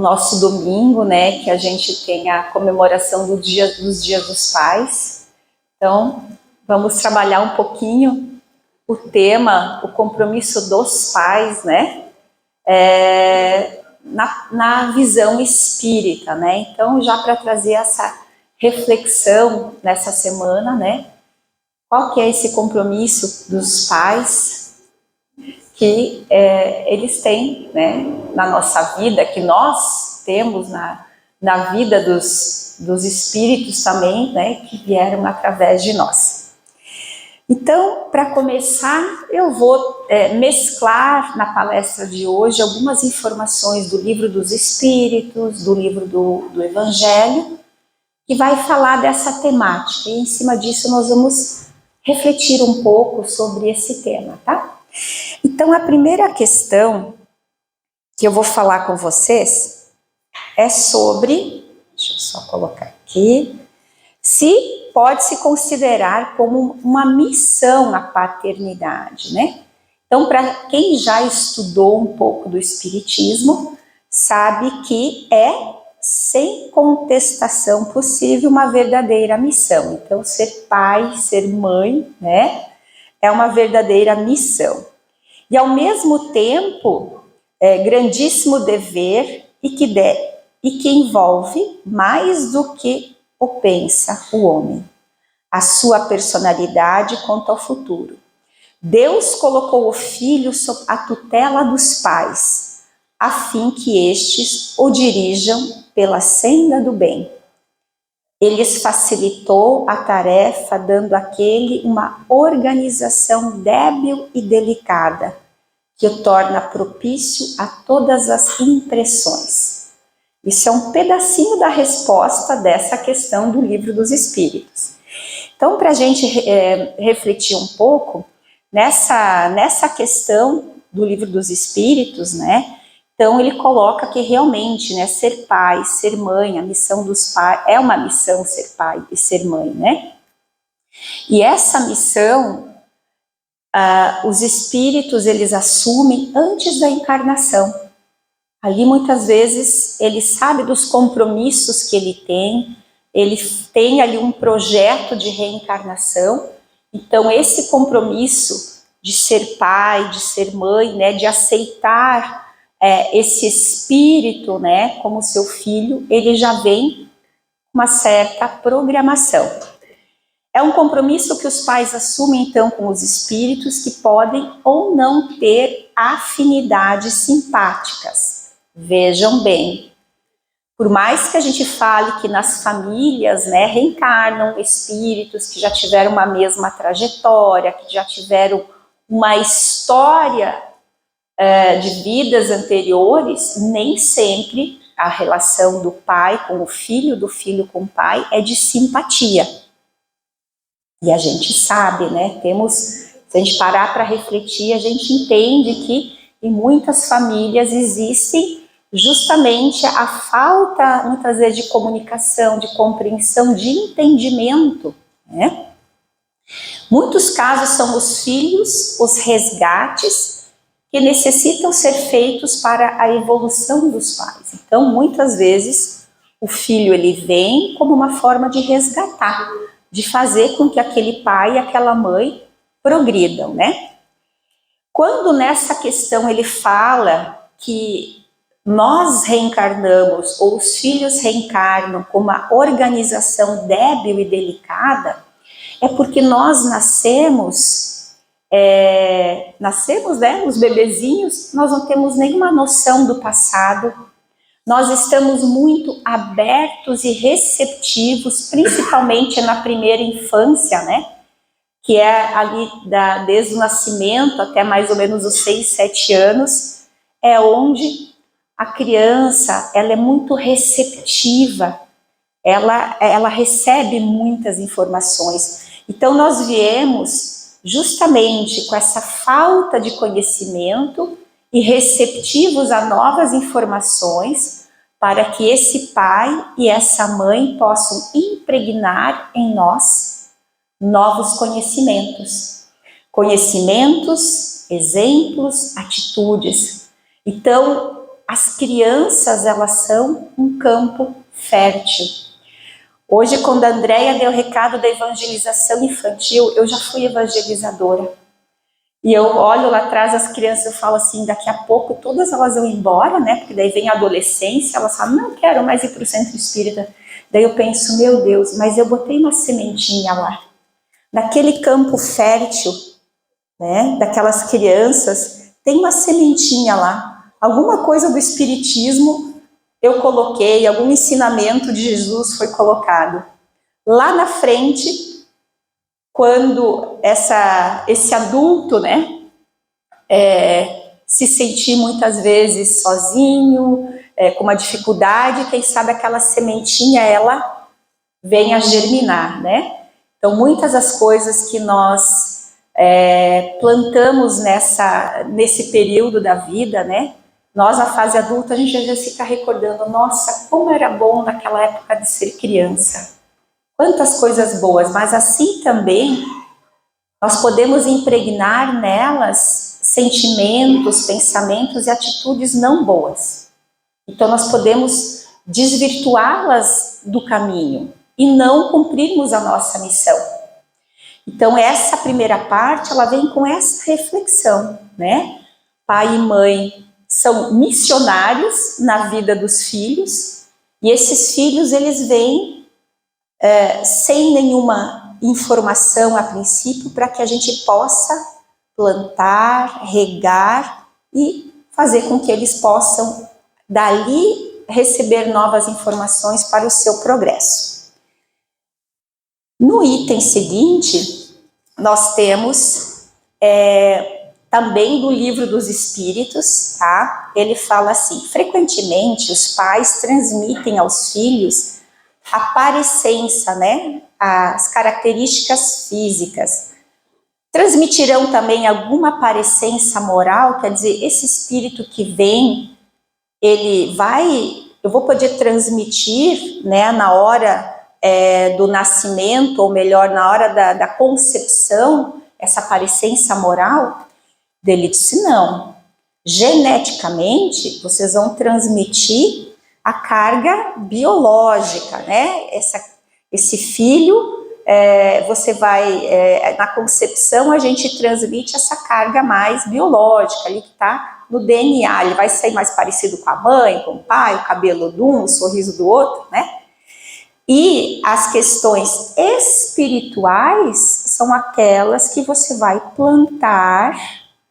nosso domingo, né, que a gente tem a comemoração dos Dias dos Pais. Então, vamos trabalhar um pouquinho o tema, o compromisso dos pais, né, na visão espírita, né. Então, já para trazer essa reflexão nessa semana, né, qual que é esse compromisso dos pais que eles têm, né, na nossa vida, que nós temos na vida dos espíritos também, né, que vieram através de nós. Então, para começar, eu vou mesclar na palestra de hoje algumas informações do Livro dos Espíritos, do livro do Evangelho, que vai falar dessa temática, e em cima disso nós vamos refletir um pouco sobre esse tema, tá? Então, a primeira questão que eu vou falar com vocês é sobre, deixa eu só colocar aqui, se pode se considerar como uma missão a paternidade, né? Então, para quem já estudou um pouco do Espiritismo, sabe que é, sem contestação possível, uma verdadeira missão. Então, ser pai, ser mãe, né, é uma verdadeira missão. E, ao mesmo tempo, grandíssimo dever e que envolve mais do que o pensa o homem, a sua personalidade quanto ao futuro. Deus colocou o filho sob a tutela dos pais, a fim que estes o dirijam pela senda do bem. Ele facilitou a tarefa, dando àquele uma organização débil e delicada, que o torna propício a todas as impressões. Isso é um pedacinho da resposta dessa questão do Livro dos Espíritos. Então, para a gente refletir um pouco nessa questão do Livro dos Espíritos, né? Então, ele coloca que realmente, né, ser pai, ser mãe, a missão dos pais, é uma missão ser pai e ser mãe, né? E essa missão, os espíritos, eles assumem antes da encarnação. Ali, muitas vezes, ele sabe dos compromissos que ele tem ali um projeto de reencarnação. Então, esse compromisso de ser pai, de ser mãe, né, de aceitar esse espírito, né, como seu filho, ele já vem com uma certa programação. É um compromisso que os pais assumem, então, com os espíritos que podem ou não ter afinidades simpáticas. Vejam bem, por mais que a gente fale que nas famílias, né, reencarnam espíritos que já tiveram uma mesma trajetória, que já tiveram uma história de vidas anteriores, nem sempre a relação do pai com o filho, do filho com o pai, é de simpatia. E a gente sabe, né, se a gente parar para refletir, a gente entende que em muitas famílias existem justamente a falta, muitas vezes, de comunicação, de compreensão, de entendimento, né? Muitos casos são os filhos, os resgates, que necessitam ser feitos para a evolução dos pais. Então, muitas vezes, o filho ele vem como uma forma de resgatar, de fazer com que aquele pai e aquela mãe progridam, né? Quando nessa questão ele fala que nós reencarnamos, ou os filhos reencarnam com uma organização débil e delicada, é porque nós nascemos, né, os bebezinhos, nós não temos nenhuma noção do passado, nós estamos muito abertos e receptivos, principalmente na primeira infância, né, que é ali desde o nascimento até mais ou menos os 6, 7 anos, é onde a criança ela é muito receptiva, ela recebe muitas informações. Então, nós viemos justamente com essa falta de conhecimento e receptivos a novas informações para que esse pai e essa mãe possam impregnar em nós novos conhecimentos. Conhecimentos, exemplos, atitudes. Então, as crianças, elas são um campo fértil. Hoje, quando a Andréia deu o recado da evangelização infantil, eu já fui evangelizadora. E eu olho lá atrás as crianças, eu falo assim, daqui a pouco todas elas vão embora, né? Porque daí vem a adolescência, elas falam, não quero mais ir para o centro espírita. Daí eu penso, meu Deus, mas eu botei uma sementinha lá. Naquele campo fértil, né? Daquelas crianças, tem uma sementinha lá. Alguma coisa do espiritismo eu coloquei, algum ensinamento de Jesus foi colocado. Lá na frente, quando esse adulto, né, se sentir muitas vezes sozinho, com uma dificuldade, quem sabe aquela sementinha, ela vem a germinar, né? Então, muitas das coisas que nós plantamos nesse período da vida, né? Nós, na fase adulta, a gente às vezes fica recordando, nossa, como era bom naquela época de ser criança. Quantas coisas boas, mas assim também nós podemos impregnar nelas sentimentos, pensamentos e atitudes não boas. Então nós podemos desvirtuá-las do caminho e não cumprirmos a nossa missão. Então essa primeira parte, ela vem com essa reflexão, né? Pai e mãe são missionários na vida dos filhos e esses filhos, eles vêm sem nenhuma informação a princípio, para que a gente possa plantar, regar e fazer com que eles possam dali receber novas informações para o seu progresso. No item seguinte, nós temos também do Livro dos Espíritos, tá? Ele fala assim, frequentemente os pais transmitem aos filhos a parecença, né? As características físicas. Transmitirão também alguma parecença moral, quer dizer, esse espírito que vem, eu vou poder transmitir, né, na hora do nascimento, ou melhor, na hora da concepção, essa parecença moral? Ele disse, não. Geneticamente, vocês vão transmitir a carga biológica, né? Esse filho, você vai, na concepção, a gente transmite essa carga mais biológica, ali que está no DNA. Ele vai sair mais parecido com a mãe, com o pai, o cabelo de um, o sorriso do outro, né? E as questões espirituais são aquelas que você vai plantar,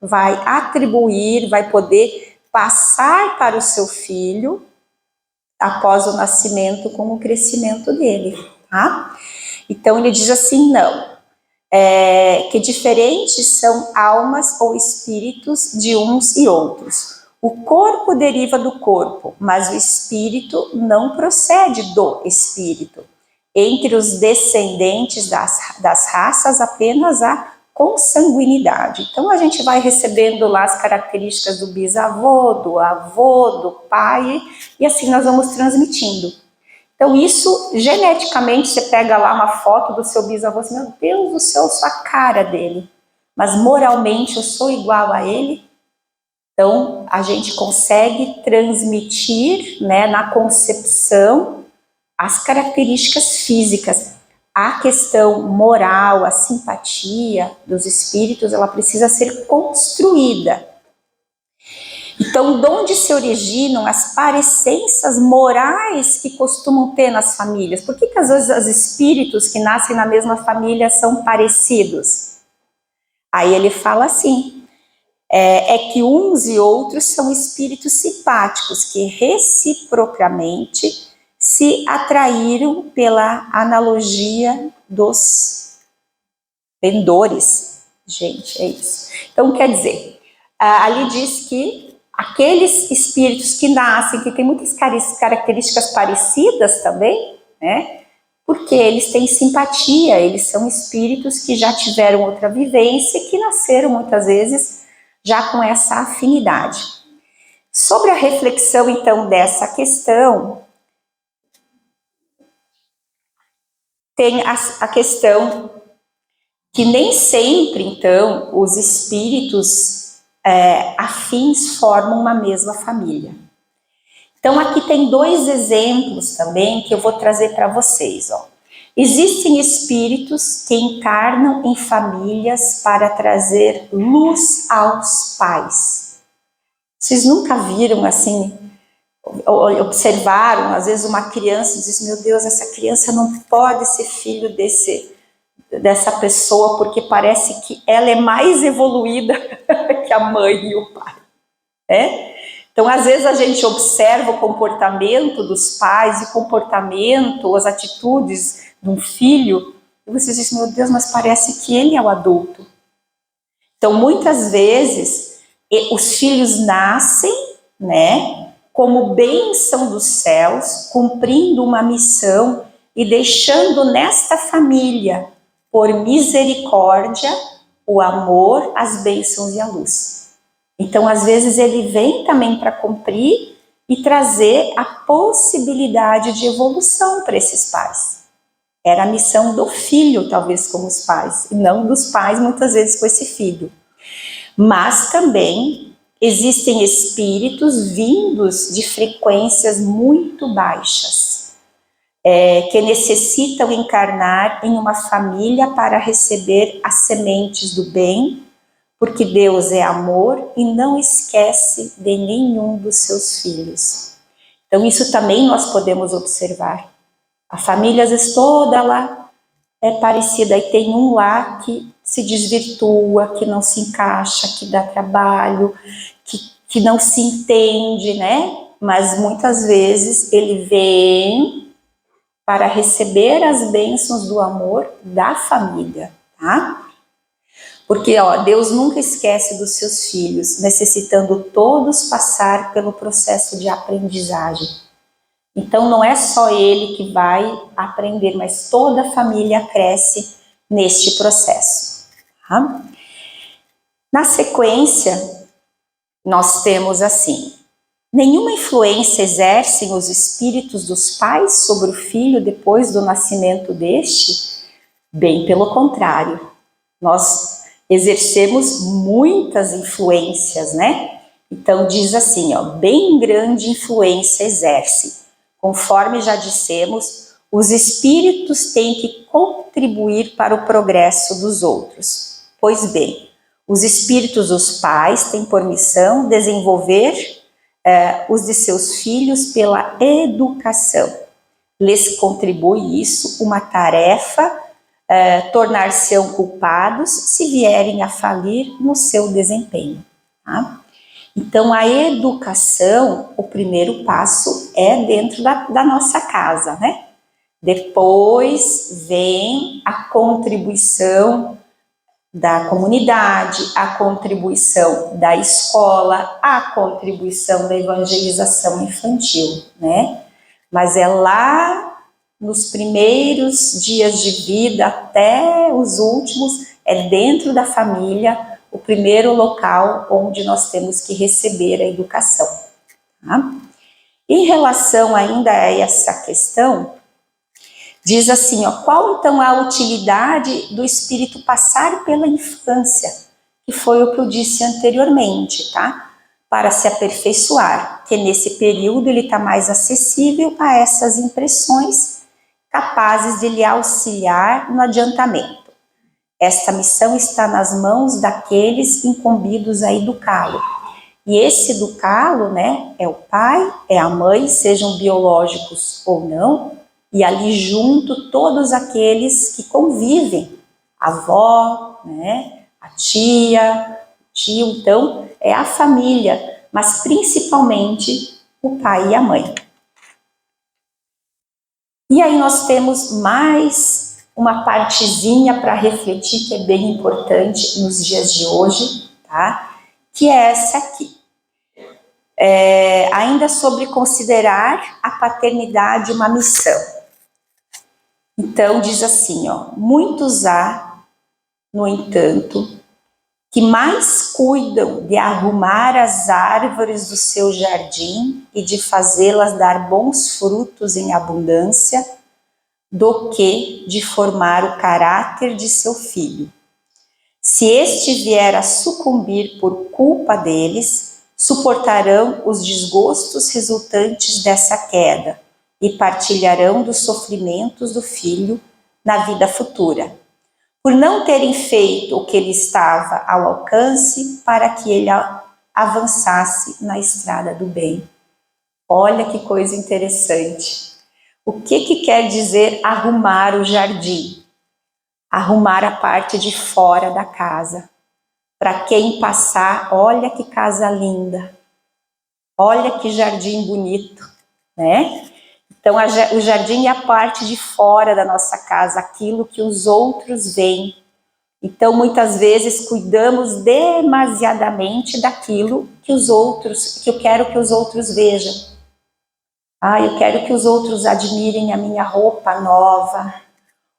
vai atribuir, vai poder passar para o seu filho após o nascimento, com o crescimento dele, tá? Então ele diz assim, não, que diferentes são almas ou espíritos de uns e outros. O corpo deriva do corpo, mas o espírito não procede do espírito. Entre os descendentes das raças, apenas há consanguinidade. Então a gente vai recebendo lá as características do bisavô, do avô, do pai, e assim nós vamos transmitindo. Então isso, geneticamente, você pega lá uma foto do seu bisavô, assim, meu Deus do céu, eu sou a cara dele, mas moralmente eu sou igual a ele. Então a gente consegue transmitir, né, na concepção, as características físicas. A questão moral, a simpatia dos espíritos, ela precisa ser construída. Então, de onde se originam as parecenças morais que costumam ter nas famílias? Por que às vezes os espíritos que nascem na mesma família são parecidos? Aí ele fala assim, que uns e outros são espíritos simpáticos, que reciprocamente se atraíram pela analogia dos pendores. Gente, é isso. Então, quer dizer, ali diz que aqueles espíritos que nascem, que têm muitas características parecidas também, né? Porque eles têm simpatia, eles são espíritos que já tiveram outra vivência e que nasceram muitas vezes já com essa afinidade. Sobre a reflexão, então, dessa questão, tem a questão que nem sempre, então, os espíritos afins formam uma mesma família. Então aqui tem 2 exemplos também que eu vou trazer para vocês, ó. Existem espíritos que encarnam em famílias para trazer luz aos pais. Vocês nunca viram assim, observaram, às vezes uma criança diz, meu Deus, essa criança não pode ser filho dessa pessoa, porque parece que ela é mais evoluída que a mãe e o pai, né? Então, às vezes a gente observa o comportamento dos pais, o comportamento, as atitudes de um filho, e você diz, meu Deus, mas parece que ele é o adulto. Então, muitas vezes, os filhos nascem, né, como bênção dos céus, cumprindo uma missão e deixando nesta família, por misericórdia, o amor, as bênçãos e a luz. Então, às vezes, ele vem também para cumprir e trazer a possibilidade de evolução para esses pais. Era a missão do filho, talvez, com os pais, e não dos pais, muitas vezes, com esse filho. Mas também existem espíritos vindos de frequências muito baixas, que necessitam encarnar em uma família para receber as sementes do bem, porque Deus é amor e não esquece de nenhum dos seus filhos. Então isso também nós podemos observar. A família às vezes toda lá é parecida, e tem um lá que se desvirtua, que não se encaixa, que dá trabalho, que não se entende, né? Mas muitas vezes ele vem para receber as bênçãos do amor da família, tá? Porque Deus nunca esquece dos seus filhos, necessitando todos passar pelo processo de aprendizagem. Então não é só ele que vai aprender, mas toda a família cresce neste processo. Tá? Na sequência, nós temos assim, nenhuma influência exercem os espíritos dos pais sobre o filho depois do nascimento deste? Bem pelo contrário, nós exercemos muitas influências, né? Então diz assim, bem grande influência exerce. Conforme já dissemos, os espíritos têm que contribuir para o progresso dos outros. Pois bem, os espíritos dos pais têm por missão desenvolver os de seus filhos pela educação. Lhes contribui isso uma tarefa, tornar-se-ão culpados se vierem a falir no seu desempenho. Tá? Então, a educação, o primeiro passo é dentro da nossa casa, né? Depois vem a contribuição da comunidade, a contribuição da escola, a contribuição da evangelização infantil, né? Mas é lá nos primeiros dias de vida até os últimos, é dentro da família o primeiro local onde nós temos que receber a educação. Tá? Em relação ainda a essa questão, diz assim, qual então a utilidade do espírito passar pela infância? Que foi o que eu disse anteriormente, tá? Para se aperfeiçoar, que nesse período ele está mais acessível a essas impressões, capazes de lhe auxiliar no adiantamento. Esta missão está nas mãos daqueles incumbidos a educá-lo. E esse educá-lo, né, é o pai, é a mãe, sejam biológicos ou não, e ali junto todos aqueles que convivem, a avó, né, a tia, o tio, então é a família, mas principalmente o pai e a mãe. E aí nós temos mais uma partezinha para refletir que é bem importante nos dias de hoje, tá? Que é essa aqui. Ainda sobre considerar a paternidade uma missão. Então diz assim, muitos há, no entanto, que mais cuidam de arrumar as árvores do seu jardim e de fazê-las dar bons frutos em abundância, do que de formar o caráter de seu filho. Se este vier a sucumbir por culpa deles, suportarão os desgostos resultantes dessa queda e partilharão dos sofrimentos do filho na vida futura, por não terem feito o que ele estava ao alcance para que ele avançasse na estrada do bem. Olha que coisa interessante. O que quer dizer arrumar o jardim? Arrumar a parte de fora da casa. Para quem passar, olha que casa linda. Olha que jardim bonito, né? Então, o jardim é a parte de fora da nossa casa, aquilo que os outros veem. Então, muitas vezes, cuidamos demasiadamente daquilo que eu quero que os outros vejam. Eu quero que os outros admirem a minha roupa nova,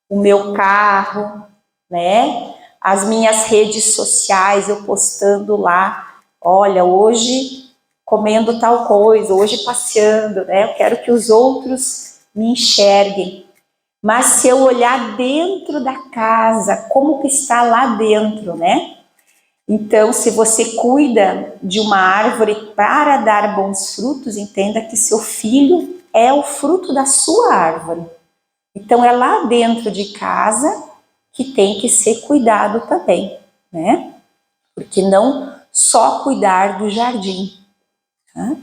o meu carro, né? As minhas redes sociais, eu postando lá, olha, hoje comendo tal coisa, hoje passeando, né? Eu quero que os outros me enxerguem. Mas se eu olhar dentro da casa, como que está lá dentro, né? Então, se você cuida de uma árvore para dar bons frutos, entenda que seu filho é o fruto da sua árvore. Então, é lá dentro de casa que tem que ser cuidado também, né? Porque não só cuidar do jardim. Tá?